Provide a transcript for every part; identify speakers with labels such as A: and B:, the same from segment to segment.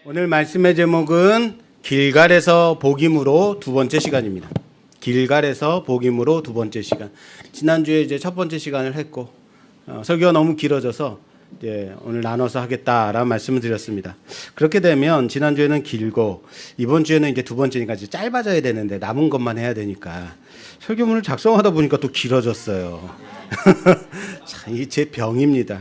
A: 오늘 말씀의 제목은 길갈에서 복임으로 두 번째 시간입니다. 길갈에서 복임으로 두 번째 시간. 지난주에 이제 첫 번째 시간을 했고 설교가 너무 길어져서 이제 오늘 나눠서 하겠다라는 말씀을 드렸습니다. 그렇게 되면 지난주에는 길고 이번 주에는 이제 두 번째니까 이제 짧아져야 되는데 남은 것만 해야 되니까 설교문을 작성하다 보니까 또 길어졌어요. 이게 제 병입니다.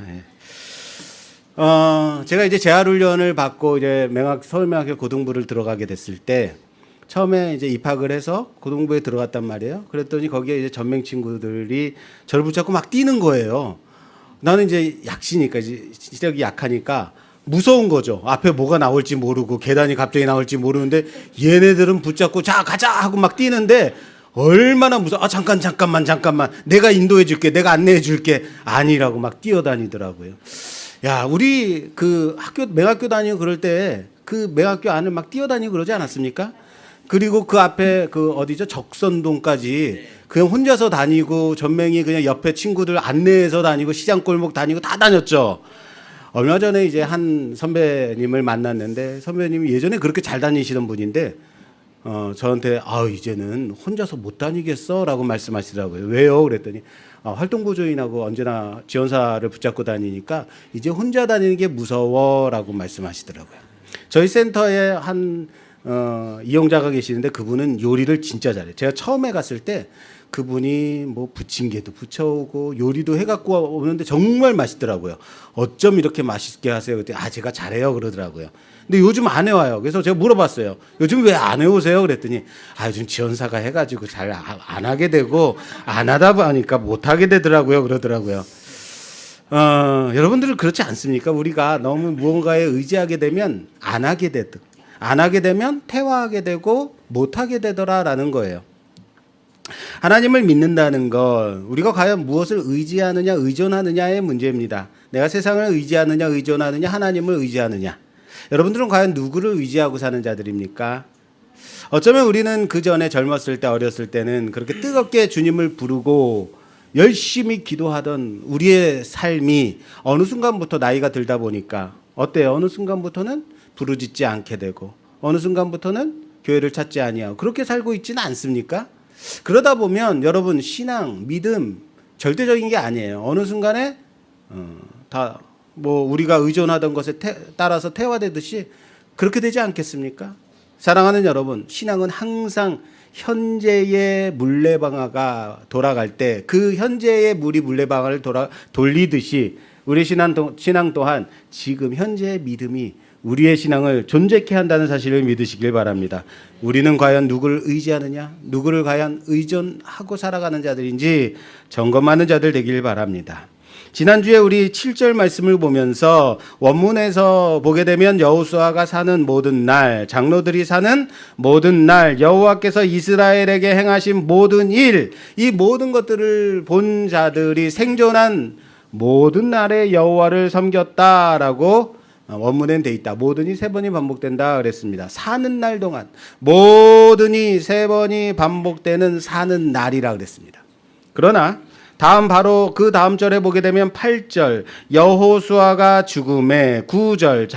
A: 제가 이제 재활훈련을 받고 이제 서울명학교 고등부를 들어가게 됐을 때 처음에 이제 입학을 해서 고등부에 들어갔단 말이에요. 그랬더니 거기에 이제 전맹 친구들이 저를 붙잡고 막 뛰는 거예요. 나는 이제 약시니까 이제 시력이 약하니까 무서운 거죠. 앞에 뭐가 나올지 모르고 계단이 갑자기 나올지 모르는데 얘네들은 붙잡고 자 가자 하고 막 뛰는데 얼마나 무서워. 잠깐만 내가 인도해 줄게, 내가 안내해 줄게. 아니라고 막 뛰어다니더라고요. 야, 우리 그 맹학교 다니고 그럴 때 그 맹학교 안을 막 뛰어다니고 그러지 않았습니까? 그리고 그 앞에 그 어디죠? 적선동까지 그냥 혼자서 다니고 전맹이 그냥 옆에 친구들 안내해서 다니고 시장 골목 다니고 다 다녔죠. 얼마 전에 이제 한 선배님을 만났는데 선배님이 예전에 그렇게 잘 다니시던 분인데 저한테 이제는 혼자서 못 다니겠어라고 말씀하시더라고요. 왜요? 그랬더니 활동보조인하고 언제나 지원사를 붙잡고 다니니까 이제 혼자 다니는 게 무서워라고 말씀하시더라고요. 저희 센터에 한 이용자가 계시는데 그분은 요리를 진짜 잘해요. 제가 처음에 갔을 때 그분이 뭐 부침개도 부쳐오고 요리도 해갖고 오는데 정말 맛있더라고요. 어쩜 이렇게 맛있게 하세요? 그랬더니 제가 잘해요 그러더라고요. 근데 요즘 안 해와요. 그래서 제가 물어봤어요. 요즘 왜 안 해오세요? 그랬더니 요즘 지원사가 해가지고 잘 안 하게 되고 안 하다 보니까 못 하게 되더라고요. 그러더라고요. 여러분들은 그렇지 않습니까? 우리가 너무 무언가에 의지하게 되면 안 하게 되면 퇴화하게 되고 못 하게 되더라라는 거예요. 하나님을 믿는다는 건 우리가 과연 무엇을 의지하느냐 의존하느냐의 문제입니다. 내가 세상을 의지하느냐 의존하느냐 하나님을 의지하느냐. 여러분들은 과연 누구를 의지하고 사는 자들입니까? 어쩌면 우리는 그 전에 젊었을 때 어렸을 때는 그렇게 뜨겁게 주님을 부르고 열심히 기도하던 우리의 삶이 어느 순간부터 나이가 들다 보니까 어때요? 어느 순간부터는 부르짖지 않게 되고 어느 순간부터는 교회를 찾지 아니하고 그렇게 살고 있지는 않습니까? 그러다 보면 여러분 신앙, 믿음 절대적인 게 아니에요. 어느 순간에 다 우리가 의존하던 것에 따라서 퇴화되듯이 그렇게 되지 않겠습니까? 사랑하는 여러분, 신앙은 항상 현재의 물레방아가 돌아갈 때 그 현재의 물이 물레방아를 돌리듯이 우리 신앙 또한 지금 현재의 믿음이 우리의 신앙을 존재케 한다는 사실을 믿으시길 바랍니다. 우리는 과연 누구를 의지하느냐, 누구를 과연 의존하고 살아가는 자들인지 점검하는 자들 되길 바랍니다. 지난주에 우리 7절 말씀을 보면서 원문에서 보게 되면 여호수아가 사는 모든 날, 장로들이 사는 모든 날, 여호와께서 이스라엘에게 행하신 모든 일, 이 모든 것들을 본 자들이 생존한 모든 날에 여호와를 섬겼다라고 원문엔 돼 있다. 모든이 세 번이 반복된다 그랬습니다. 사는 날 동안 모든이 세 번이 반복되는 사는 날이라 그랬습니다. 그러나 바로 그 다음 절에 보게 되면 8절 여호수아가 죽음에 9절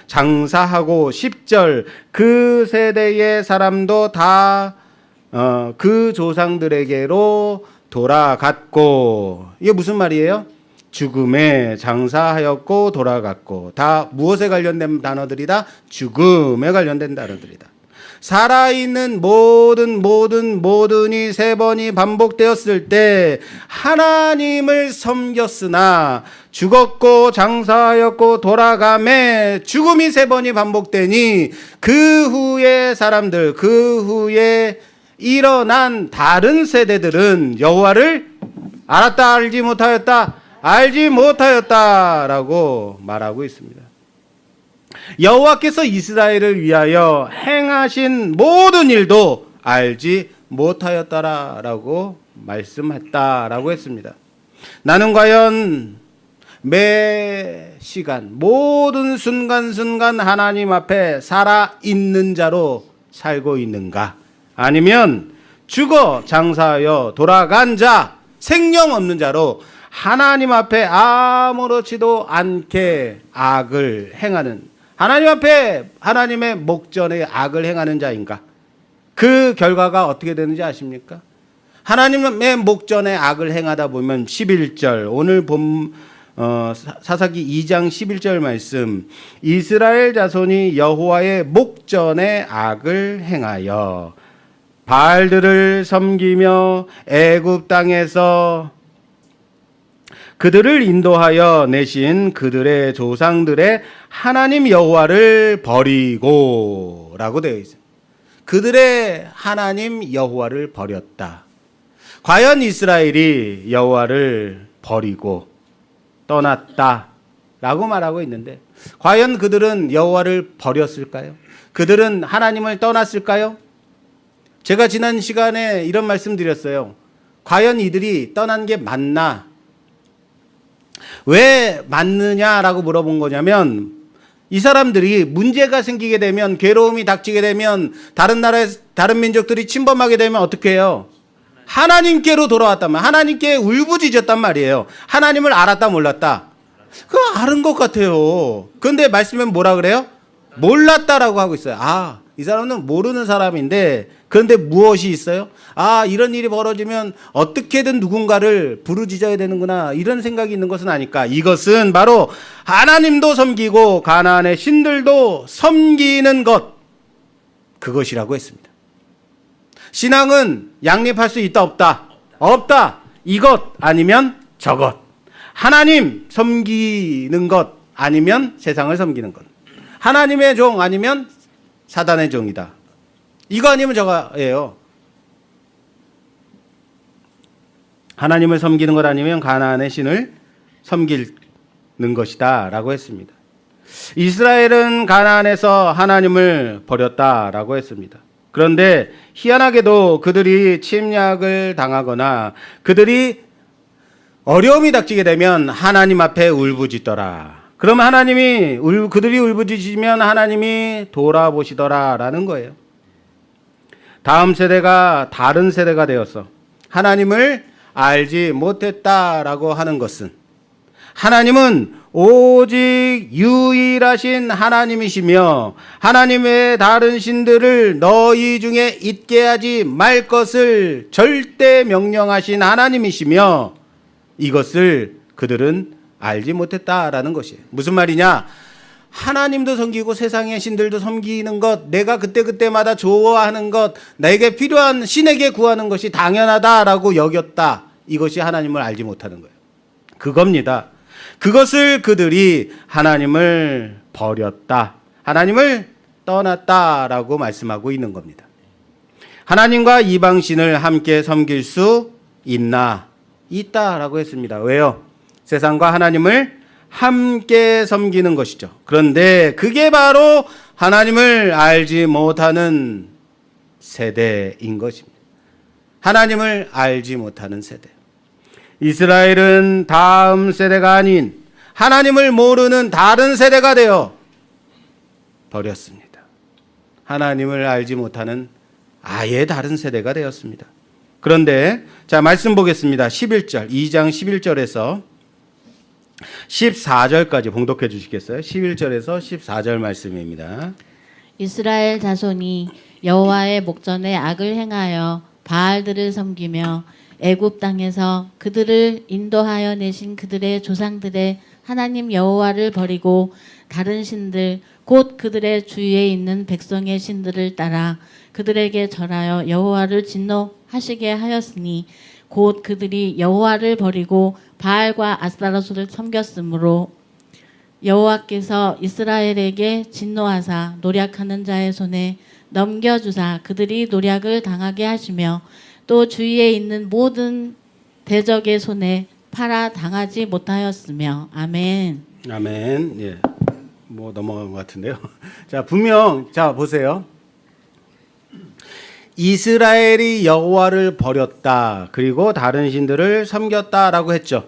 A: 장사하고 10절 그 세대의 사람도 다 그 조상들에게로 돌아갔고 이게 무슨 말이에요? 죽음에 장사하였고 돌아갔고 다 무엇에 관련된 단어들이다? 죽음에 관련된 단어들이다. 살아있는 모든이 세 번이 반복되었을 때 하나님을 섬겼으나 죽었고 장사하였고 돌아가매 죽음이 세 번이 반복되니 그 후에 사람들 그 후에 일어난 다른 세대들은 여호와를 알았다 알지 못하였다라고 말하고 있습니다. 여호와께서 이스라엘을 위하여 행하신 모든 일도 알지 못하였다라고 말씀했다라고 했습니다. 나는 과연 매 시간 모든 순간순간 하나님 앞에 살아있는 자로 살고 있는가? 아니면 죽어 장사하여 돌아간 자, 생명 없는 자로 하나님 앞에 아무렇지도 않게 악을 행하는 하나님 앞에 하나님의 목전에 악을 행하는 자인가? 그 결과가 어떻게 되는지 아십니까? 하나님의 목전에 악을 행하다 보면 11절 오늘 본 사사기 2장 11절 말씀, 이스라엘 자손이 여호와의 목전에 악을 행하여 바알들을 섬기며 애굽 땅에서 그들을 인도하여 내신 그들의 조상들의 하나님 여호와를 버리고 라고 되어 있어요. 그들의 하나님 여호와를 버렸다. 과연 이스라엘이 여호와를 버리고 떠났다 라고 말하고 있는데, 과연 그들은 여호와를 버렸을까요? 그들은 하나님을 떠났을까요? 제가 지난 시간에 이런 말씀 드렸어요. 과연 이들이 떠난 게 맞나? 왜 맞느냐라고 물어본 거냐면, 이 사람들이 문제가 생기게 되면, 괴로움이 닥치게 되면, 다른 나라의 다른 민족들이 침범하게 되면 어떻게 해요? 하나님께로 돌아왔단 말이에요. 하나님께 울부짖었단 말이에요. 하나님을 알았다 몰랐다? 그거 아는 것 같아요. 그런데 말씀에 뭐라 그래요? 몰랐다라고 하고 있어요. 아, 이 사람은 모르는 사람인데, 그런데 무엇이 있어요? 아, 이런 일이 벌어지면 어떻게든 누군가를 부르짖어야 되는구나, 이런 생각이 있는 것은 아닐까? 이것은 바로 하나님도 섬기고 가나안의 신들도 섬기는 것, 그것이라고 했습니다. 신앙은 양립할 수 있다 없다? 없다. 이것 아니면 저것. 하나님 섬기는 것 아니면 세상을 섬기는 것. 하나님의 종 아니면 사단의 종이다. 이거 아니면 저거예요. 하나님을 섬기는 것 아니면 가나안의 신을 섬기는 것이다 라고 했습니다. 이스라엘은 가나안에서 하나님을 버렸다라고 했습니다. 그런데 희한하게도 그들이 침략을 당하거나 그들이 어려움이 닥치게 되면 하나님 앞에 울부짖더라. 그럼 그들이 울부짖으면 하나님이 돌아보시더라라는 거예요. 다음 세대가 다른 세대가 되어서 하나님을 알지 못했다라고 하는 것은, 하나님은 오직 유일하신 하나님이시며 하나님의 다른 신들을 너희 중에 있게 하지 말 것을 절대 명령하신 하나님이시며, 이것을 그들은 알지 못했다라는 것이에요. 무슨 말이냐? 하나님도 섬기고 세상의 신들도 섬기는 것, 내가 그때그때마다 좋아하는 것, 내게 필요한 신에게 구하는 것이 당연하다라고 여겼다. 이것이 하나님을 알지 못하는 거예요. 그겁니다. 그것을 그들이 하나님을 버렸다, 하나님을 떠났다라고 말씀하고 있는 겁니다. 하나님과 이방신을 함께 섬길 수 있나? 있다라고 했습니다. 왜요? 세상과 하나님을 함께 섬기는 것이죠. 그런데 그게 바로 하나님을 알지 못하는 세대인 것입니다. 하나님을 알지 못하는 세대. 이스라엘은 다음 세대가 아닌 하나님을 모르는 다른 세대가 되어 버렸습니다. 하나님을 알지 못하는 아예 다른 세대가 되었습니다. 그런데 자, 말씀 보겠습니다. 11절, 2장 11절에서 14절까지 봉독해 주시겠어요? 11절에서 14절 말씀입니다.
B: 이스라엘 자손이 여호와의 목전에 악을 행하여 바알들을 섬기며 애굽 땅에서 그들을 인도하여 내신 그들의 조상들의 하나님 여호와를 버리고 다른 신들 곧 그들의 주위에 있는 백성의 신들을 따라 그들에게 절하여 여호와를 진노하시게 하였으니 곧 그들이 여호와를 버리고 바알과 아스타로스를 섬겼으므로 여호와께서 이스라엘에게 진노하사 노략하는 자의 손에 넘겨주사 그들이 노략을 당하게 하시며 또 주위에 있는 모든 대적의 손에 팔아 당하지 못하였으며. 아멘.
A: 아멘. 예. 뭐 넘어간 것 같은데요. 자, 분명 자 보세요. 이스라엘이 여호와를 버렸다, 그리고 다른 신들을 섬겼다라고 했죠.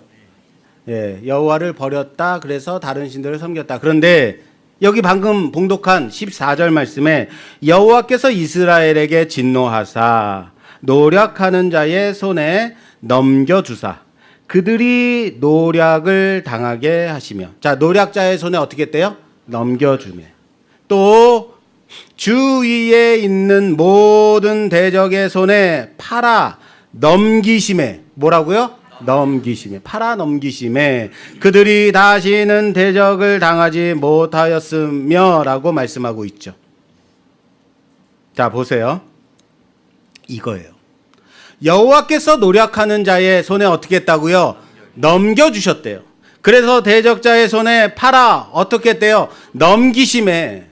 A: 예, 여호와를 버렸다, 그래서 다른 신들을 섬겼다. 그런데 여기 방금 봉독한 14절 말씀에 여호와께서 이스라엘에게 진노하사 노략하는 자의 손에 넘겨주사 그들이 노략을 당하게 하시며. 자, 노략자의 손에 어떻게 했대요? 넘겨주며. 또 주위에 있는 모든 대적의 손에 팔아 넘기심에 뭐라고요? 넘기심에 팔아 넘기심에 그들이 다시는 대적을 당하지 못하였으며 라고 말씀하고 있죠. 자 보세요. 이거예요. 여호와께서 노력하는 자의 손에 어떻게 했다고요? 넘겨주셨대요. 그래서 대적자의 손에 팔아 어떻게 했대요? 넘기심에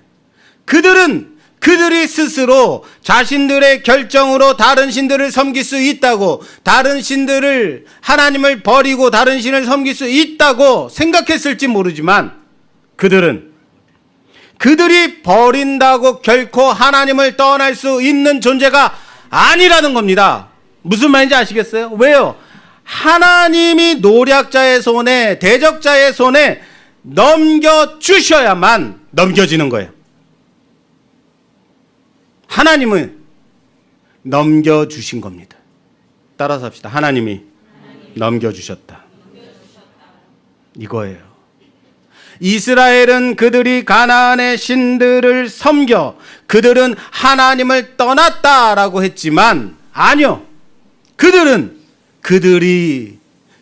A: 그들이 스스로 자신들의 결정으로 다른 신들을 섬길 수 있다고, 다른 신들을 하나님을 버리고 다른 신을 섬길 수 있다고 생각했을지 모르지만 그들이 버린다고 결코 하나님을 떠날 수 있는 존재가 아니라는 겁니다. 무슨 말인지 아시겠어요? 왜요? 하나님이 노략자의 손에, 대적자의 손에 넘겨주셔야만 넘겨지는 거예요. 하나님은 넘겨주신 겁니다. 따라서 합시다. 하나님이 넘겨주셨다. 이거예요. 이스라엘은 그들이 가나안의 신들을 섬겨 그들은 하나님을 떠났다라고 했지만 아니요. 그들이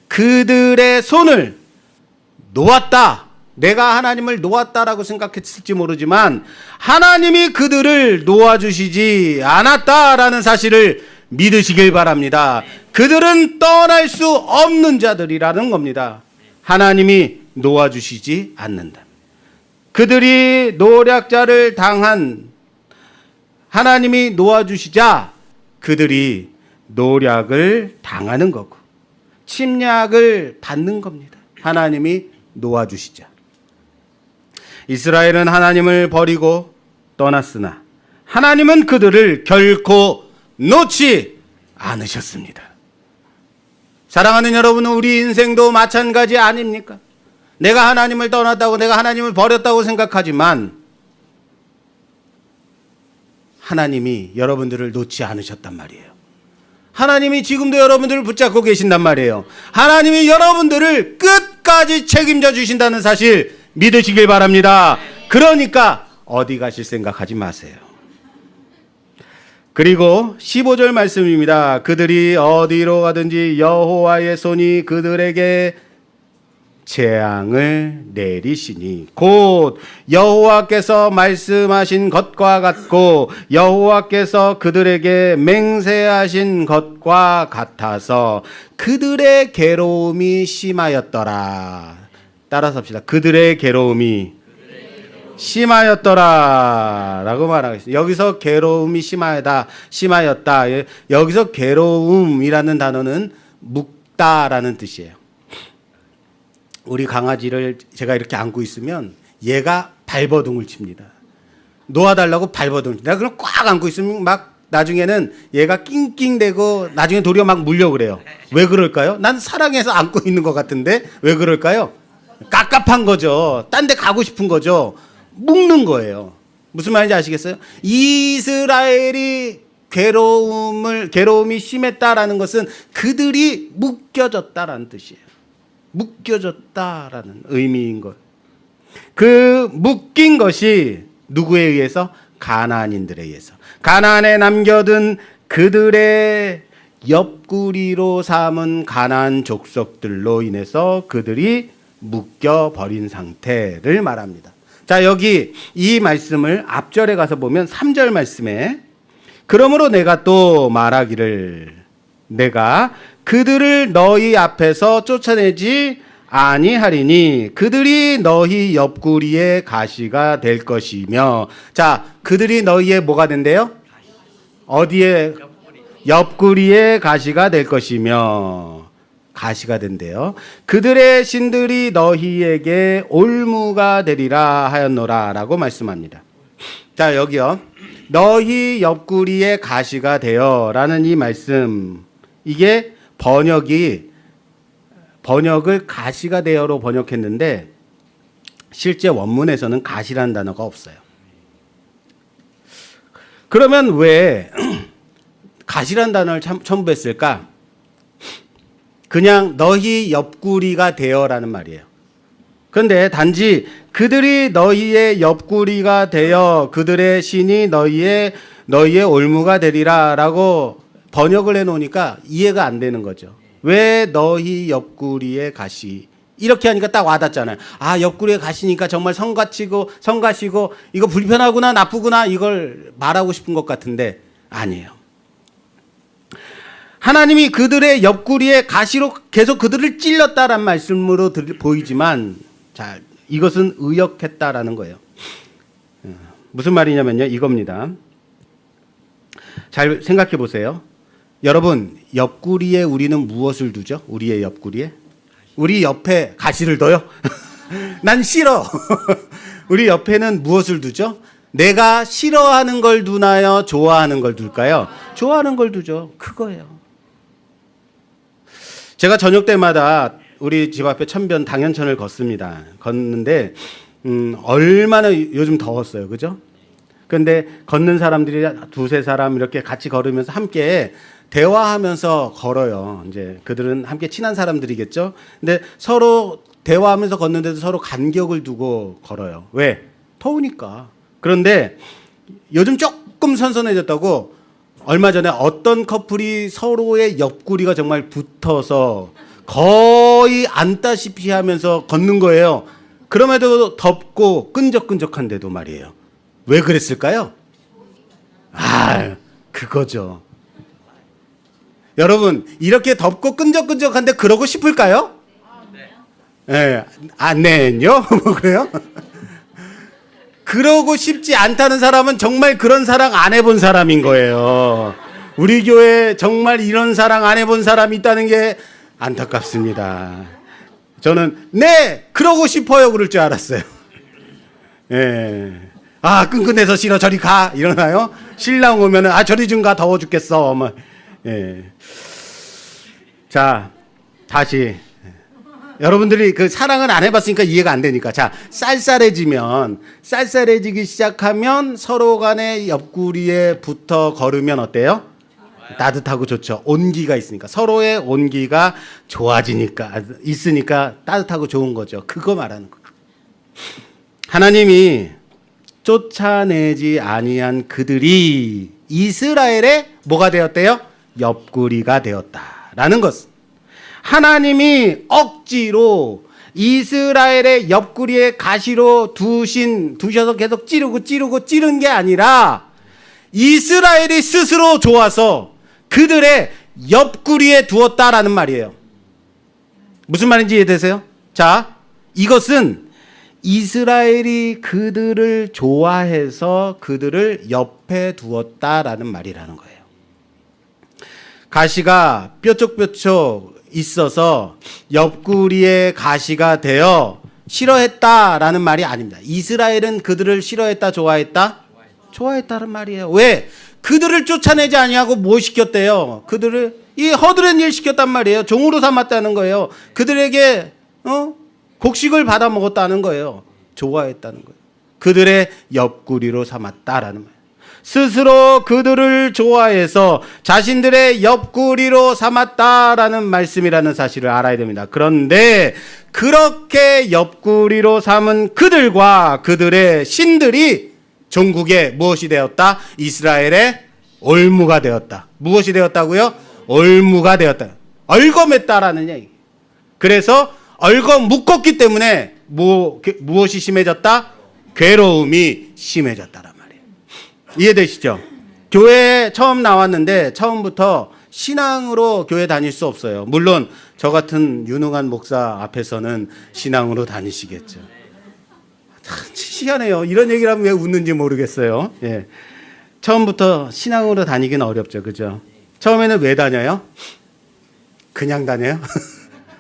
A: 그들의 손을 놓았다. 내가 하나님을 놓았다라고 생각했을지 모르지만 하나님이 그들을 놓아주시지 않았다라는 사실을 믿으시길 바랍니다. 그들은 떠날 수 없는 자들이라는 겁니다. 하나님이 놓아주시지 않는다. 그들이 노략자를 당한 하나님이 놓아주시자 그들이 노략을 당하는 거고 침략을 받는 겁니다. 하나님이 놓아주시자. 이스라엘은 하나님을 버리고 떠났으나 하나님은 그들을 결코 놓지 않으셨습니다. 사랑하는 여러분, 우리 인생도 마찬가지 아닙니까? 내가 하나님을 떠났다고, 내가 하나님을 버렸다고 생각하지만 하나님이 여러분들을 놓지 않으셨단 말이에요. 하나님이 지금도 여러분들을 붙잡고 계신단 말이에요. 하나님이 여러분들을 끝까지 책임져 주신다는 사실 믿으시길 바랍니다. 그러니까 어디 가실 생각하지 마세요. 그리고 15절 말씀입니다. 그들이 어디로 가든지 여호와의 손이 그들에게 재앙을 내리시니 곧 여호와께서 말씀하신 것과 같고 여호와께서 그들에게 맹세하신 것과 같아서 그들의 괴로움이 심하였더라. 따라서 합시다. 그들의 괴로움이 심하였더라 라고 말하겠습니다. 여기서 괴로움이 심하였다. 여기서 괴로움이라는 단어는 묵다라는 뜻이에요. 우리 강아지를 제가 이렇게 안고 있으면 얘가 발버둥을 칩니다. 놓아달라고 발버둥을 칩니다. 내가 그럼 꽉 안고 있으면 막 나중에는 얘가 낑낑대고 나중에 도리어 막 물려 그래요. 왜 그럴까요? 난 사랑해서 안고 있는 것 같은데 왜 그럴까요? 깝깝한 거죠. 딴 데 가고 싶은 거죠. 묶는 거예요. 무슨 말인지 아시겠어요? 이스라엘이 괴로움이 심했다라는 것은 그들이 묶여졌다라는 뜻이에요. 묶여졌다라는 의미인 것. 그 묶인 것이 누구에 의해서? 가나안인들에 의해서. 가나안에 남겨둔 그들의 옆구리로 삼은 가나안 족속들로 인해서 그들이 묶여버린 상태를 말합니다. 자, 여기 이 말씀을 앞절에 가서 보면 3절 말씀에 그러므로 내가 또 말하기를 내가 그들을 너희 앞에서 쫓아내지 아니하리니 그들이 너희 옆구리의 가시가 될 것이며. 자, 그들이 너희의 뭐가 된대요? 어디에? 옆구리의 가시가 될 것이며. 가시가 된대요. 그들의 신들이 너희에게 올무가 되리라 하였노라 라고 말씀합니다. 자, 여기요. 너희 옆구리의 가시가 되어 라는 이 말씀, 이게 번역을 가시가 되어로 번역했는데 실제 원문에서는 가시라는 단어가 없어요. 그러면 왜 가시라는 단어를 첨부했을까? 그냥 너희 옆구리가 되어라는 말이에요. 그런데 단지 그들이 너희의 옆구리가 되어 그들의 신이 너희의 올무가 되리라라고 번역을 해놓으니까 이해가 안 되는 거죠. 왜 너희 옆구리에 가시? 이렇게 하니까 딱 와닿잖아요. 아, 옆구리에 가시니까 정말 성가시고 이거 불편하구나, 나쁘구나, 이걸 말하고 싶은 것 같은데 아니에요. 하나님이 그들의 옆구리에 가시로 계속 그들을 찔렀다란 말씀으로 보이지만, 자, 이것은 의역했다라는 거예요. 무슨 말이냐면요, 이겁니다. 잘 생각해 보세요. 여러분, 옆구리에 우리는 무엇을 두죠? 우리의 옆구리에? 우리 옆에 가시를 둬요? 난 싫어. 우리 옆에는 무엇을 두죠? 내가 싫어하는 걸 두나요? 좋아하는 걸 둘까요? 좋아하는 걸 두죠. 그거예요. 제가 저녁 때마다 우리 집 앞에 천변 당연천을 걷습니다. 걷는데 얼마나 요즘 더웠어요. 그죠? 그런데 걷는 사람들이 두세 사람 이렇게 같이 걸으면서 함께 대화하면서 걸어요. 이제 그들은 함께 친한 사람들이겠죠. 근데 서로 대화하면서 걷는데도 서로 간격을 두고 걸어요. 왜? 더우니까. 그런데 요즘 조금 선선해졌다고 얼마 전에 어떤 커플이 서로의 옆구리가 정말 붙어서 거의 앉다시피 하면서 걷는 거예요. 그럼에도 덥고 끈적끈적한데도 말이에요. 왜 그랬을까요? 아, 그거죠. 여러분, 이렇게 덥고 끈적끈적한데 그러고 싶을까요? 네. 안 내요? 뭐 그래요? 그러고 싶지 않다는 사람은 정말 그런 사랑 안 해본 사람인 거예요. 우리 교회에 정말 이런 사랑 안 해본 사람이 있다는 게 안타깝습니다. 저는 네, 그러고 싶어요 그럴 줄 알았어요. 예. 아, 끈끈해서 싫어 저리 가 이러나요? 신랑 오면은 아 저리 좀 가 더워 죽겠어. 뭐. 예. 자, 다시 여러분들이 그 사랑을 안 해봤으니까 이해가 안 되니까. 자, 쌀쌀해지기 시작하면 서로 간에 옆구리에 붙어 걸으면 어때요? 따뜻하고 좋죠. 온기가 있으니까. 서로의 온기가 좋아지니까, 있으니까 따뜻하고 좋은 거죠. 그거 말하는 거. 하나님이 쫓아내지 아니한 그들이 이스라엘의 뭐가 되었대요? 옆구리가 되었다라는 것. 하나님이 억지로 이스라엘의 옆구리에 가시로 두셔서 계속 찌른 게 아니라 이스라엘이 스스로 좋아서 그들의 옆구리에 두었다라는 말이에요. 무슨 말인지 이해되세요? 자, 이것은 이스라엘이 그들을 좋아해서 그들을 옆에 두었다라는 말이라는 거예요. 가시가 뾰족뾰족 있어서 옆구리에 가시가 되어 싫어했다라는 말이 아닙니다. 이스라엘은 그들을 싫어했다, 좋아했다? 좋아했다는 말이에요. 왜? 그들을 쫓아내지 아니하고 뭐 시켰대요? 그들을 이 허드렛 일 시켰단 말이에요. 종으로 삼았다는 거예요. 그들에게 곡식을 받아 먹었다는 거예요. 좋아했다는 거예요. 그들의 옆구리로 삼았다라는 말. 스스로 그들을 좋아해서 자신들의 옆구리로 삼았다라는 말씀이라는 사실을 알아야 됩니다. 그런데 그렇게 옆구리로 삼은 그들과 그들의 신들이 종국에 무엇이 되었다? 이스라엘의 올무가 되었다. 무엇이 되었다고요? 올무가 되었다. 얽어맸다라는 얘기. 그래서 얽어 묶었기 때문에 무엇이 심해졌다? 괴로움이 심해졌다란 말이에요. 이해되시죠? 교회에 처음 나왔는데 처음부터 신앙으로 교회 다닐 수 없어요. 물론 저 같은 유능한 목사 앞에서는 신앙으로 다니시겠죠. 참 희한해요. 이런 얘기를 하면 왜 웃는지 모르겠어요. 예. 처음부터 신앙으로 다니기는 어렵죠. 그죠? 처음에는 왜 다녀요? 그냥 다녀요?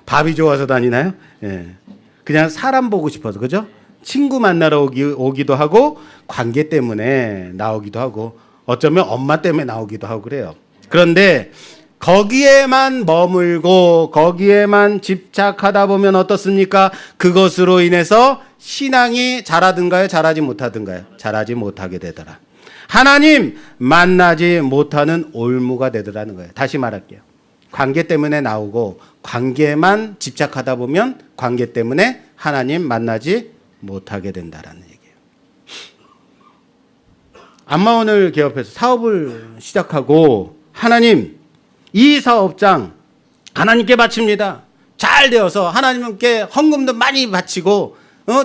A: 밥이 좋아서 다니나요? 예. 그냥 사람 보고 싶어서. 그죠? 친구 만나러 오기도 하고 관계 때문에 나오기도 하고 어쩌면 엄마 때문에 나오기도 하고 그래요. 그런데 거기에만 머물고 거기에만 집착하다 보면 어떻습니까? 그것으로 인해서 신앙이 자라든가요? 자라지 못하든가요? 자라지 못하게 되더라. 하나님 만나지 못하는 올무가 되더라는 거예요. 다시 말할게요. 관계 때문에 나오고 관계만 집착하다 보면 관계 때문에 하나님 만나지 못하게 된다라는 얘기예요. 안마원을 개업해서 사업을 시작하고 하나님 이 사업장 하나님께 바칩니다. 잘 되어서 하나님께 헌금도 많이 바치고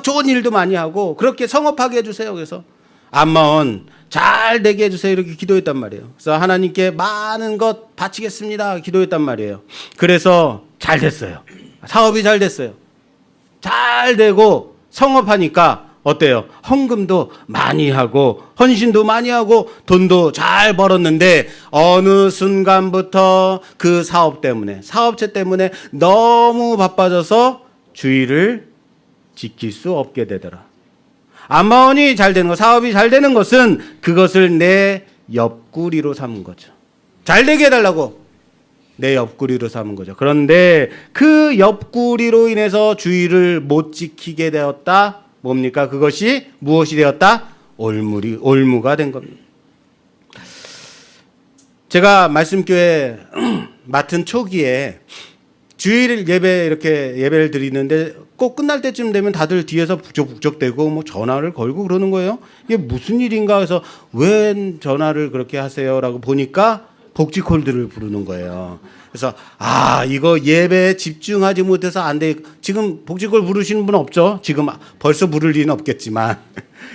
A: 좋은 일도 많이 하고 그렇게 성업하게 해주세요. 그래서 안마원 잘 되게 해주세요. 이렇게 기도했단 말이에요. 그래서 하나님께 많은 것 바치겠습니다. 기도했단 말이에요. 그래서 잘 됐어요. 사업이 잘 됐어요. 잘 되고 성업하니까 어때요? 헌금도 많이 하고 헌신도 많이 하고 돈도 잘 벌었는데 어느 순간부터 그 사업 때문에 사업체 때문에 너무 바빠져서 주의를 지킬 수 없게 되더라. 안마원이 잘 되는 것, 사업이 잘 되는 것은 그것을 내 옆구리로 삼은 거죠. 잘 되게 해달라고 내 옆구리로 삼은 거죠. 그런데 그 옆구리로 인해서 주의를 못 지키게 되었다. 뭡니까? 그것이 무엇이 되었다? 올무가 된 겁니다. 제가 말씀교회 맡은 초기에 주일 예배 이렇게 예배를 드리는데 꼭 끝날 때쯤 되면 다들 뒤에서 북적북적대고 뭐 전화를 걸고 그러는 거예요. 이게 무슨 일인가 해서 왜 전화를 그렇게 하세요라고 보니까 복지콜들을 부르는 거예요. 그래서 이거 예배에 집중하지 못해서 안 돼. 지금 복지콜 부르시는 분 없죠? 지금 벌써 부를 일은 없겠지만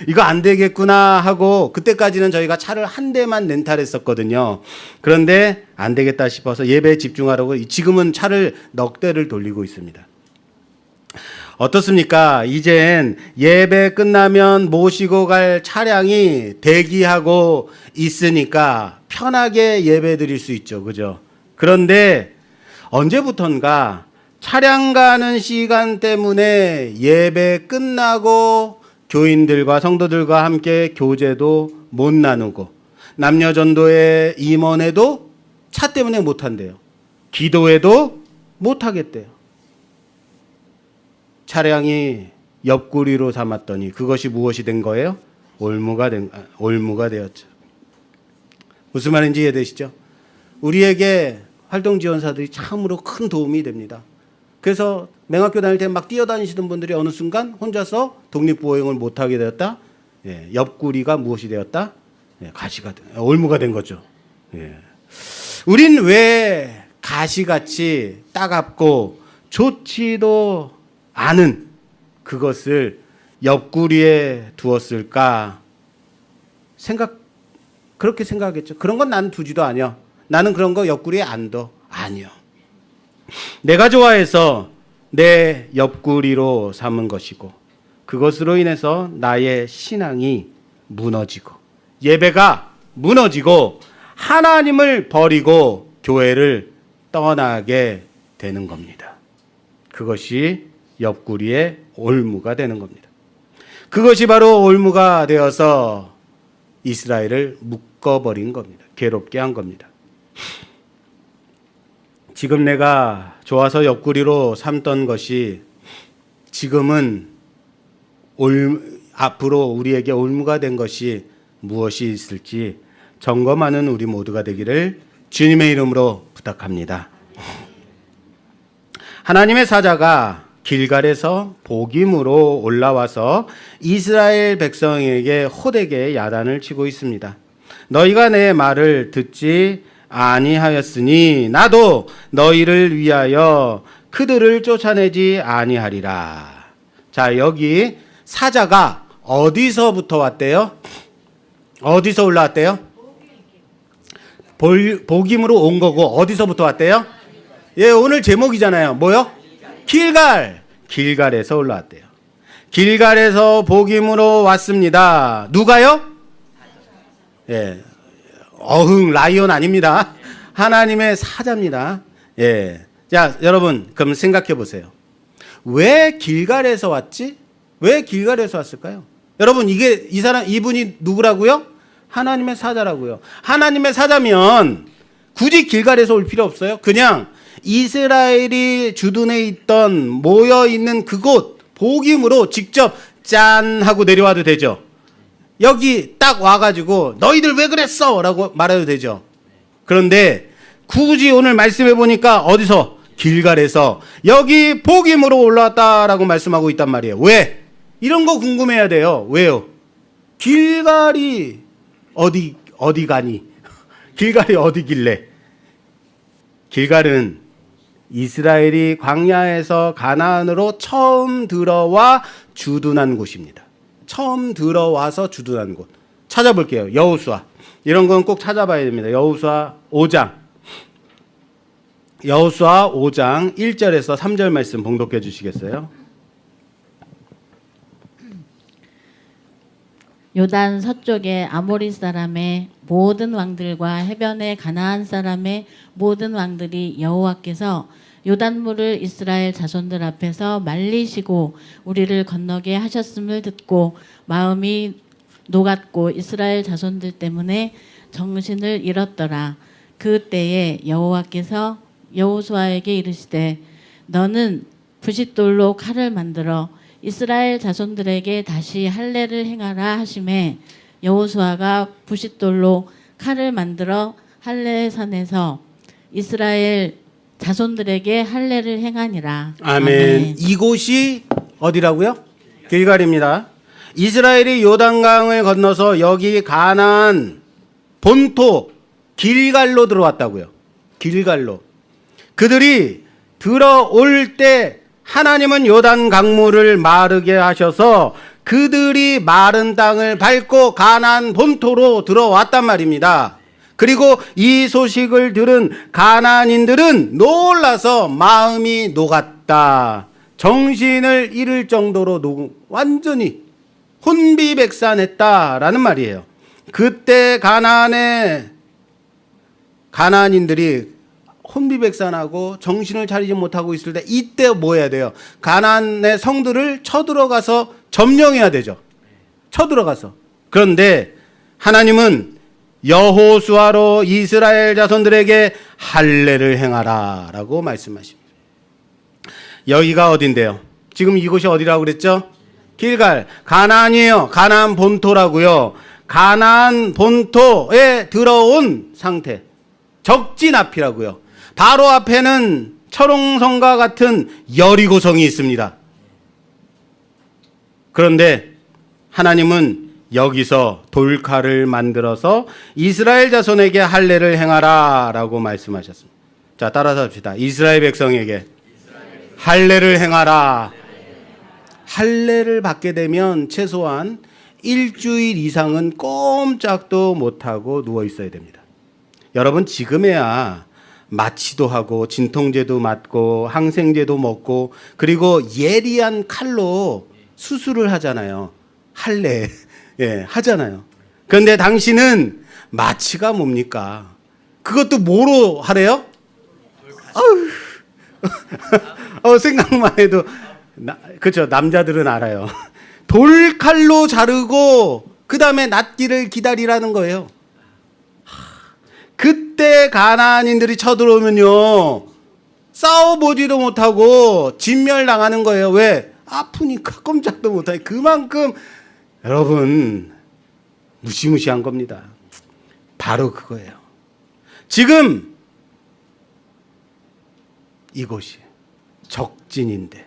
A: 이거 안 되겠구나 하고 그때까지는 저희가 차를 한 대만 렌탈했었거든요. 그런데 안 되겠다 싶어서 예배에 집중하라고 지금은 차를 넉 대를 돌리고 있습니다. 어떻습니까? 이젠 예배 끝나면 모시고 갈 차량이 대기하고 있으니까 편하게 예배 드릴 수 있죠. 그죠? 그런데 언제부턴가 차량 가는 시간 때문에 예배 끝나고 교인들과 성도들과 함께 교제도 못 나누고 남녀전도회 임원회도 차 때문에 못 한대요. 기도회도 못 하겠대요. 차량이 옆구리로 삼았더니 그것이 무엇이 된 거예요? 올무가 되었죠. 무슨 말인지 이해되시죠? 우리에게 활동지원사들이 참으로 큰 도움이 됩니다. 그래서 맹학교 다닐 때 막 뛰어다니시던 분들이 어느 순간 혼자서 독립보행을 못하게 되었다. 옆구리가 무엇이 되었다? 올무가 된 거죠. 우린 왜 가시같이 따갑고 좋지도 않은 그것을 옆구리에 두었을까? 그렇게 생각하겠죠. 그런 건 난 두지도 않여. 나는 그런 거 옆구리에 안 둬. 아니요. 내가 좋아해서 내 옆구리로 삼은 것이고 그것으로 인해서 나의 신앙이 무너지고 예배가 무너지고 하나님을 버리고 교회를 떠나게 되는 겁니다. 그것이 옆구리의 올무가 되는 겁니다. 그것이 바로 올무가 되어서 이스라엘을 묶어버린 겁니다. 괴롭게 한 겁니다. 지금 내가 좋아서 옆구리로 삼던 것이 지금은 앞으로 우리에게 올무가 된 것이 무엇이 있을지 점검하는 우리 모두가 되기를 주님의 이름으로 부탁합니다. 하나님의 사자가 길갈에서 복임으로 올라와서 이스라엘 백성에게 호되게 야단을 치고 있습니다. 너희가 내 말을 듣지 아니하였으니 나도 너희를 위하여 그들을 쫓아내지 아니하리라. 자, 여기 사자가 어디서부터 왔대요? 어디서 올라왔대요? 복임으로 온 거고 어디서부터 왔대요? 오늘 제목이잖아요. 뭐요? 길갈에서 올라왔대요. 길갈에서 복임으로 왔습니다. 누가요? 라이온 아닙니다. 하나님의 사자입니다. 자, 여러분, 그럼 생각해 보세요. 왜 길갈에서 왔지? 왜 길갈에서 왔을까요? 여러분, 이분이 누구라고요? 하나님의 사자라고요. 하나님의 사자면 굳이 길갈에서 올 필요 없어요. 그냥 이스라엘이 주둔해 있던 모여 있는 그곳 복임으로 직접 짠 하고 내려와도 되죠. 여기 딱 와가지고 너희들 왜 그랬어? 라고 말해도 되죠. 그런데 굳이 오늘 말씀해 보니까 어디서? 길갈에서 여기 복임으로 올라왔다라고 말씀하고 있단 말이에요. 왜? 이런 거 궁금해야 돼요. 왜요? 길갈이 어디 가니? 길갈이 어디길래? 길갈은 이스라엘이 광야에서 가나안으로 처음 들어와 주둔한 곳입니다. 처음 들어와서 주둔한 곳. 찾아볼게요. 여호수아. 이런 건 꼭 찾아봐야 됩니다. 여호수아 5장. 여호수아 5장 1절에서 3절 말씀 봉독해 주시겠어요?
B: 요단 서쪽의 아모리 사람의 모든 왕들과 해변의 가나안 사람의 모든 왕들이 여호와께서 요단물을 이스라엘 자손들 앞에서 말리시고 우리를 건너게 하셨음을 듣고 마음이 녹았고 이스라엘 자손들 때문에 정신을 잃었더라. 그때에 여호와께서 여호수아에게 이르시되 너는 부싯돌로 칼을 만들어 이스라엘 자손들에게 다시 할례를 행하라 하시매 여호수아가 부싯돌로 칼을 만들어 할례산에서 이스라엘 자손들에게 할례를 행하니라.
A: 아멘. 이곳이 어디라고요? 길갈입니다. 이스라엘이 요단강을 건너서 여기 가나안 본토 길갈로 들어왔다고요. 길갈로. 그들이 들어올 때 하나님은 요단 강물을 마르게 하셔서 그들이 마른 땅을 밟고 가나안 본토로 들어왔단 말입니다. 그리고 이 소식을 들은 가나안인들은 놀라서 마음이 녹았다. 정신을 잃을 정도로 완전히 혼비백산했다라는 말이에요. 그때 가나안인들이 혼비백산하고 정신을 차리지 못하고 있을 때 이때 뭐 해야 돼요? 가나안의 성들을 쳐들어가서 점령해야 되죠. 쳐들어가서. 그런데 하나님은 여호수아로 이스라엘 자손들에게 할례를 행하라 라고 말씀하십니다. 여기가 어딘데요? 지금 이곳이 어디라고 그랬죠? 길갈. 가나안이에요. 가나안 본토라고요. 가나안 본토에 들어온 상태. 적진 앞이라고요. 바로 앞에는 철옹성과 같은 여리고성이 있습니다. 그런데 하나님은 여기서 돌칼을 만들어서 이스라엘 자손에게 할례를 행하라 라고 말씀하셨습니다. 자, 따라서 합시다. 이스라엘 백성에게 할례를 행하라. 할례를 받게 되면 최소한 일주일 이상은 꼼짝도 못하고 누워 있어야 됩니다. 여러분, 지금에야 마취도 하고 진통제도 맞고 항생제도 먹고 그리고 예리한 칼로 수술을 하잖아요. 할례. 예, 하잖아요. 그런데 당신은 마취가 뭡니까? 그것도 뭐로 하래요? 생각만 해도 그렇죠. 남자들은 알아요. 돌칼로 자르고 그 다음에 낫기를 기다리라는 거예요. 그때 가나안인들이 쳐들어오면요 싸워보지도 못하고 진멸당하는 거예요. 왜? 아프니까 꼼짝도 못하니. 그만큼 여러분 무시무시한 겁니다. 바로 그거예요. 지금 이곳이 적진인데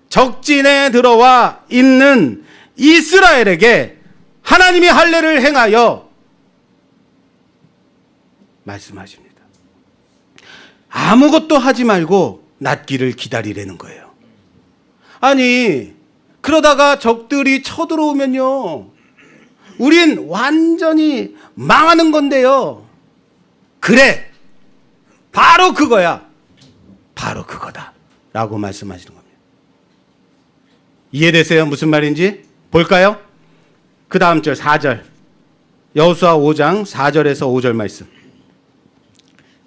A: 적진에 들어와 있는 이스라엘에게 하나님이 할례를 행하여 말씀하십니다. 아무것도 하지 말고 낫기를 기다리라는 거예요. 아니 그러다가 적들이 쳐들어오면요 우린 완전히 망하는 건데요. 그래 바로 그거야. 바로 그거다 라고 말씀하시는 겁니다. 이해되세요? 무슨 말인지? 볼까요? 그 다음 절 4절 여호수아 5장 4절에서 5절 말씀.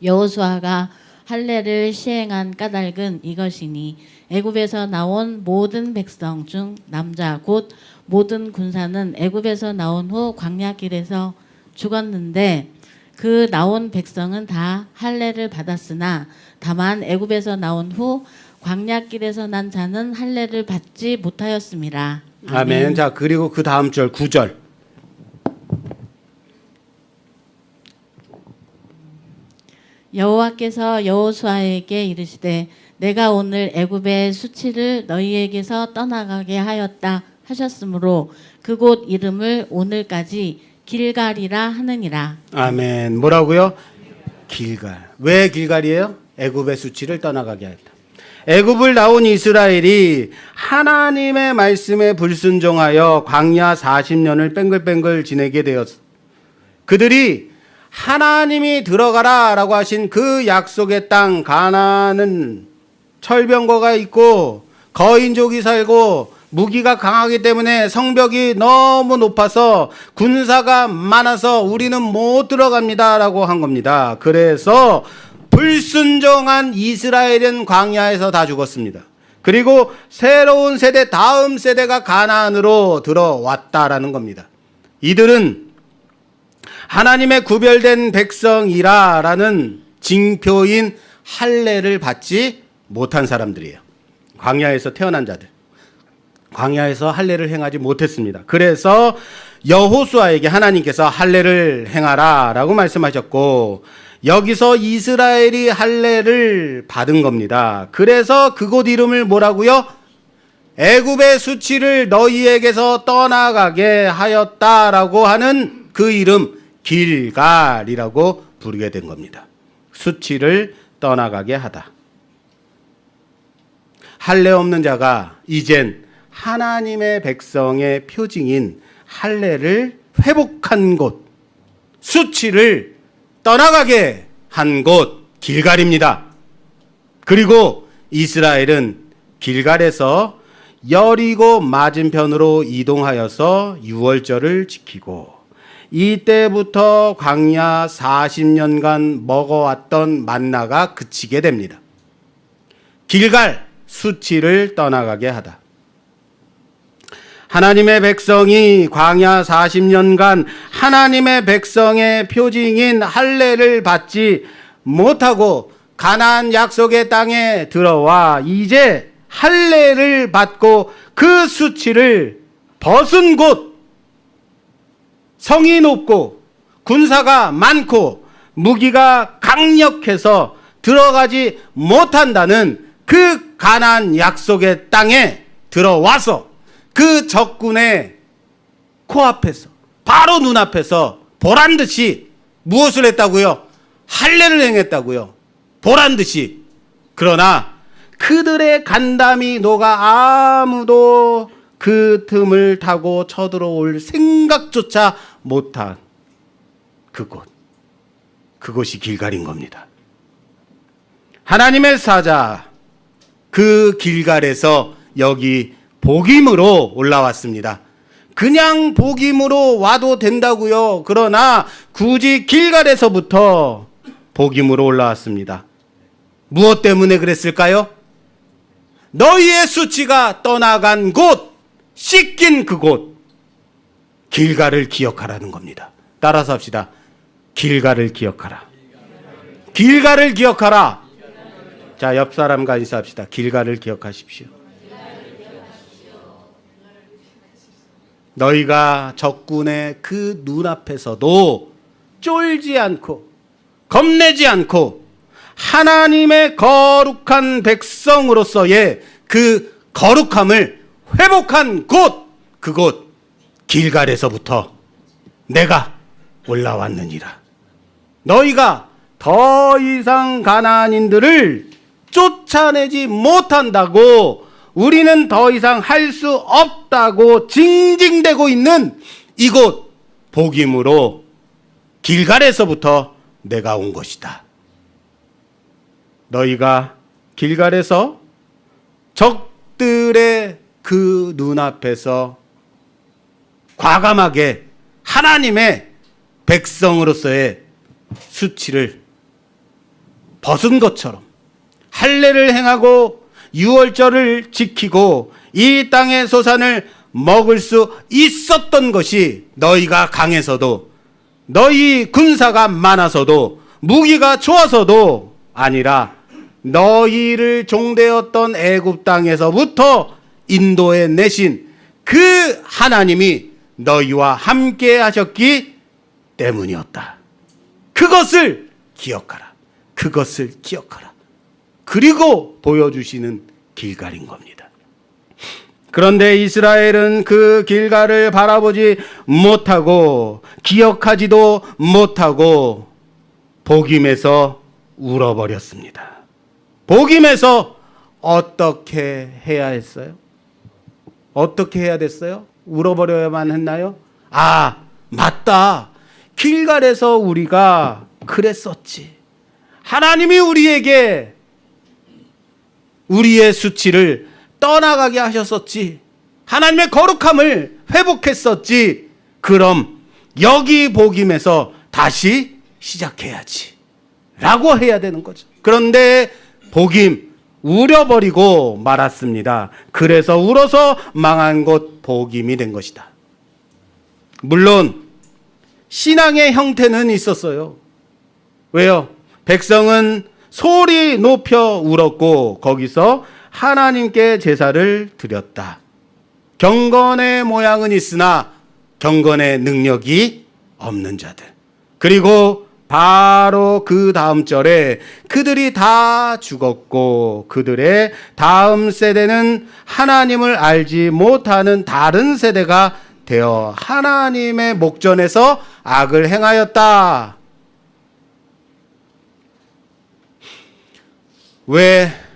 B: 여호수아가 할례를 시행한 까닭은 이것이니 애굽에서 나온 모든 백성 중 남자 곧 모든 군사는 애굽에서 나온 후 광야길에서 죽었는데 그 나온 백성은 다 할례를 받았으나 다만 애굽에서 나온 후 광야길에서 난 자는 할례를 받지 못하였습니다.
A: 아멘. 자, 그리고 그 다음 절 9절.
B: 여호와께서 여호수아에게 이르시되 내가 오늘 애굽의 수치를 너희에게서 떠나가게 하였다 하셨으므로 그곳 이름을 오늘까지 길갈이라 하느니라.
A: 아멘. 뭐라고요? 길갈. 왜 길갈이에요? 애굽의 수치를 떠나가게 하였다. 애굽을 나온 이스라엘이 하나님의 말씀에 불순종하여 광야 40년을 뺑글뺑글 지내게 되었어. 그들이 하나님이 들어가라라고 하신 그 약속의 땅 가나안은 철병거가 있고 거인족이 살고 무기가 강하기 때문에 성벽이 너무 높아서 군사가 많아서 우리는 못 들어갑니다라고 한 겁니다. 그래서 불순종한 이스라엘은 광야에서 다 죽었습니다. 그리고 새로운 세대, 다음 세대가 가나안으로 들어왔다라는 겁니다. 이들은 하나님의 구별된 백성이라라는 징표인 할례를 받지 못한 사람들이에요. 광야에서 태어난 자들. 광야에서 할례를 행하지 못했습니다. 그래서 여호수아에게 하나님께서 할례를 행하라라고 말씀하셨고 여기서 이스라엘이 할례를 받은 겁니다. 그래서 그곳 이름을 뭐라고요? 애굽의 수치를 너희에게서 떠나가게 하였다라고 하는 그 이름 길갈이라고 부르게 된 겁니다. 수치를 떠나가게 하다. 할례 없는 자가 이젠 하나님의 백성의 표징인 할례를 회복한 곳, 수치를 떠나가게 한 곳 길갈입니다. 그리고 이스라엘은 길갈에서 여리고 맞은편으로 이동하여서 유월절을 지키고 이때부터 광야 40년간 먹어왔던 만나가 그치게 됩니다. 길갈, 수치를 떠나가게 하다. 하나님의 백성이 광야 40년간 하나님의 백성의 표징인 할례를 받지 못하고 가나안 약속의 땅에 들어와 이제 할례를 받고 그 수치를 벗은 곳, 성이 높고 군사가 많고 무기가 강력해서 들어가지 못한다는 그 가나안 약속의 땅에 들어와서 그 적군의 코앞에서 바로 눈앞에서 보란듯이 무엇을 했다고요? 할례를 행했다고요. 보란듯이. 그러나 그들의 간담이 녹아 아무도 그 틈을 타고 쳐들어올 생각조차 못한 그곳. 그곳이 길갈인 겁니다. 하나님의 사자 그 길갈에서 여기 복임으로 올라왔습니다. 그냥 복임으로 와도 된다고요. 그러나 굳이 길갈에서부터 복임으로 올라왔습니다. 무엇 때문에 그랬을까요? 너희의 수치가 떠나간 곳, 씻긴 그곳, 길갈을 기억하라는 겁니다. 따라서 합시다. 길갈을 기억하라. 길갈을 기억하라. 자, 옆 사람과 인사합시다. 길갈을 기억하십시오. 너희가 적군의 그 눈앞에서도 쫄지 않고 겁내지 않고 하나님의 거룩한 백성으로서의 그 거룩함을 회복한 곳, 그곳 길갈에서부터 내가 올라왔느니라. 너희가 더 이상 가나안인들을 쫓아내지 못한다고, 우리는 더 이상 할 수 없다고 징징대고 있는 이곳 복임으로 길갈에서부터 내가 온 것이다. 너희가 길갈에서 적들의 그 눈앞에서 과감하게 하나님의 백성으로서의 수치를 벗은 것처럼 할례를 행하고 유월절을 지키고 이 땅의 소산을 먹을 수 있었던 것이 너희가 강해서도, 너희 군사가 많아서도, 무기가 좋아서도 아니라 너희를 종되었던 애굽 땅에서부터 인도해 내신 그 하나님이 너희와 함께 하셨기 때문이었다. 그것을 기억하라. 그것을 기억하라. 그리고 보여주시는 길갈인 겁니다. 그런데 이스라엘은 그 길갈을 바라보지 못하고 기억하지도 못하고 복임에서 울어버렸습니다. 복임에서 어떻게 해야 했어요? 어떻게 해야 됐어요? 울어버려야만 했나요? 아, 맞다. 길갈에서 우리가 그랬었지. 하나님이 우리에게 우리의 수치를 떠나가게 하셨었지. 하나님의 거룩함을 회복했었지. 그럼 여기 복임에서 다시 시작해야지 라고 해야 되는 거죠. 그런데 복임 울어버리고 말았습니다. 그래서 울어서 망한 곳 복임이 된 것이다. 물론 신앙의 형태는 있었어요. 왜요? 백성은 소리 높여 울었고 거기서 하나님께 제사를 드렸다. 경건의 모양은 있으나 경건의 능력이 없는 자들. 그리고 바로 그 다음 절에 그들이 다 죽었고 그들의 다음 세대는 하나님을 알지 못하는 다른 세대가 되어 하나님의 목전에서 악을 행하였다. 왜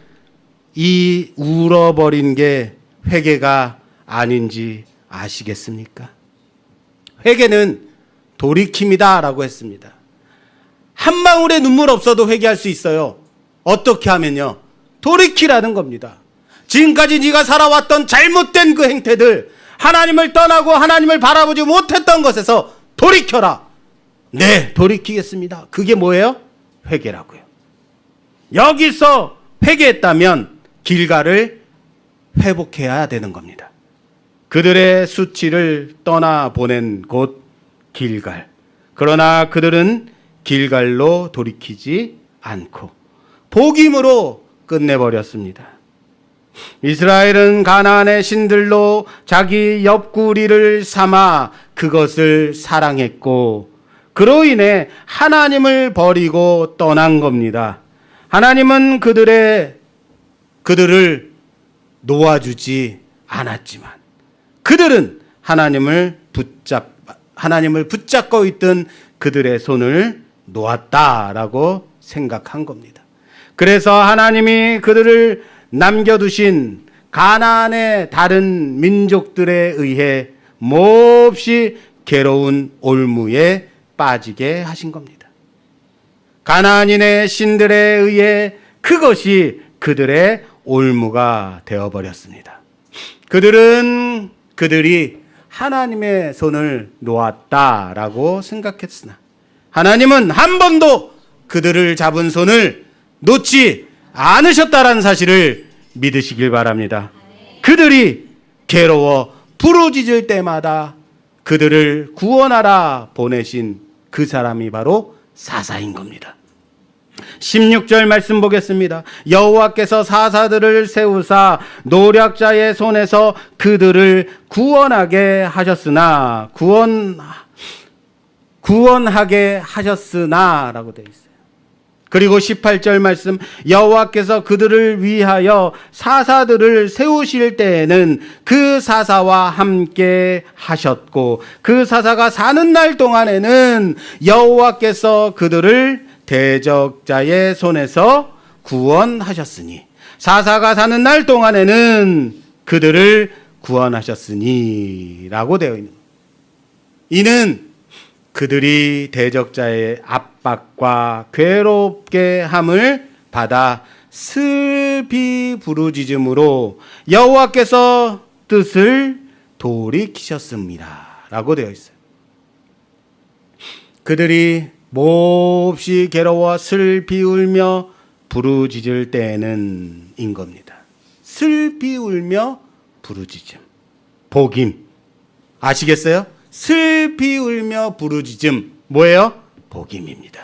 A: 이 울어버린 게 회개가 아닌지 아시겠습니까? 회개는 돌이킴이다 라고 했습니다. 한 방울의 눈물 없어도 회개할 수 있어요. 어떻게 하면요? 돌이키라는 겁니다. 지금까지 네가 살아왔던 잘못된 그 행태들, 하나님을 떠나고 하나님을 바라보지 못했던 것에서 돌이켜라. 네, 돌이키겠습니다. 그게 뭐예요? 회개라고요. 여기서 회개했다면 길갈을 회복해야 되는 겁니다. 그들의 수치를 떠나보낸 곳 길갈. 그러나 그들은 길갈로 돌이키지 않고 복임으로 끝내버렸습니다. 이스라엘은 가나안의 신들로 자기 옆구리를 삼아 그것을 사랑했고 그로 인해 하나님을 버리고 떠난 겁니다. 하나님은 그들을 놓아주지 않았지만 그들은 하나님을 붙잡고 있던 그들의 손을 놓았다라고 생각한 겁니다. 그래서 하나님이 그들을 남겨두신 가나안의 다른 민족들에 의해 몹시 괴로운 올무에 빠지게 하신 겁니다. 가나안인의 신들에 의해 그것이 그들의 올무가 되어버렸습니다. 그들이 하나님의 손을 놓았다라고 생각했으나 하나님은 한 번도 그들을 잡은 손을 놓지 않으셨다라는 사실을 믿으시길 바랍니다. 그들이 괴로워 부르짖을 때마다 그들을 구원하라 보내신 그 사람이 바로 사사인 겁니다. 16절 말씀 보겠습니다. 여호와께서 사사들을 세우사 노략자의 손에서 그들을 구원하게 하셨으나 구원하게 하셨으나라고 되어 있어요. 그리고 18절 말씀 여호와께서 그들을 위하여 사사들을 세우실 때에는 그 사사와 함께 하셨고 그 사사가 사는 날 동안에는 여호와께서 그들을 대적자의 손에서 구원하셨으니 사사가 사는 날 동안에는 그들을 구원하셨으니 라고 되어 있는 이는 그들이 대적자의 압박과 괴롭게 함을 받아 슬피 부르짖음으로 여호와께서 뜻을 돌이키셨습니다 라고 되어 있어요. 그들이 몹시 괴로워 슬피 울며 부르짖을 때에는 인 겁니다. 슬피 울며 부르짖음. 복임. 아시겠어요? 슬피 울며 부르짖음. 뭐예요? 복임입니다.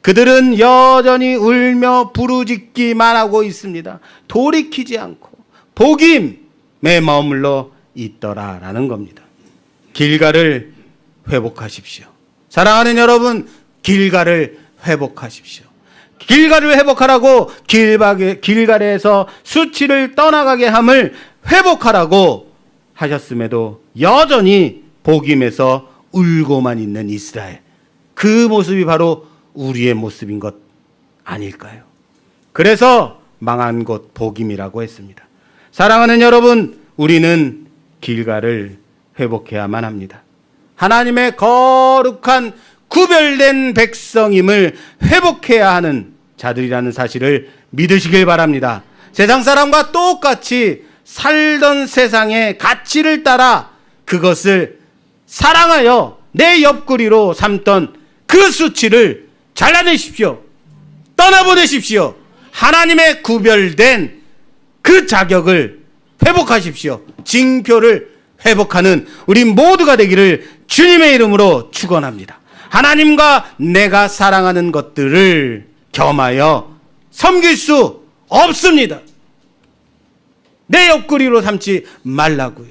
A: 그들은 여전히 울며 부르짖기만 하고 있습니다. 돌이키지 않고 복임에 머물러 있더라라는 겁니다. 길갈을 회복하십시오. 사랑하는 여러분, 길갈을 회복하십시오. 길갈을 회복하라고 길갈에서 수치를 떠나가게 함을 회복하라고 하셨음에도 여전히 복임에서 울고만 있는 이스라엘. 그 모습이 바로 우리의 모습인 것 아닐까요? 그래서 망한 곳 복임이라고 했습니다. 사랑하는 여러분, 우리는 길갈을 회복해야만 합니다. 하나님의 거룩한 구별된 백성임을 회복해야 하는 자들이라는 사실을 믿으시길 바랍니다. 세상 사람과 똑같이 살던 세상의 가치를 따라 그것을 사랑하여 내 옆구리로 삼던 그 수치를 잘라내십시오. 떠나보내십시오. 하나님의 구별된 그 자격을 회복하십시오. 징표를 회복하는 우리 모두가 되기를 주님의 이름으로 축원합니다. 하나님과 내가 사랑하는 것들을 겸하여 섬길 수 없습니다. 내 옆구리로 삼지 말라고요.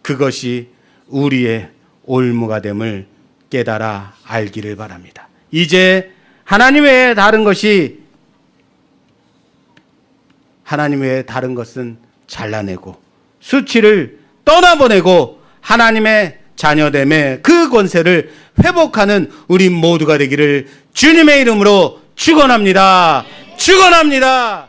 A: 그것이 우리의 올무가 됨을 깨달아 알기를 바랍니다. 이제 하나님 외에 다른 것은 잘라내고 수치를 떠나보내고 하나님의 자녀됨의 그 권세를 회복하는 우리 모두가 되기를 주님의 이름으로 축원합니다. 축원합니다.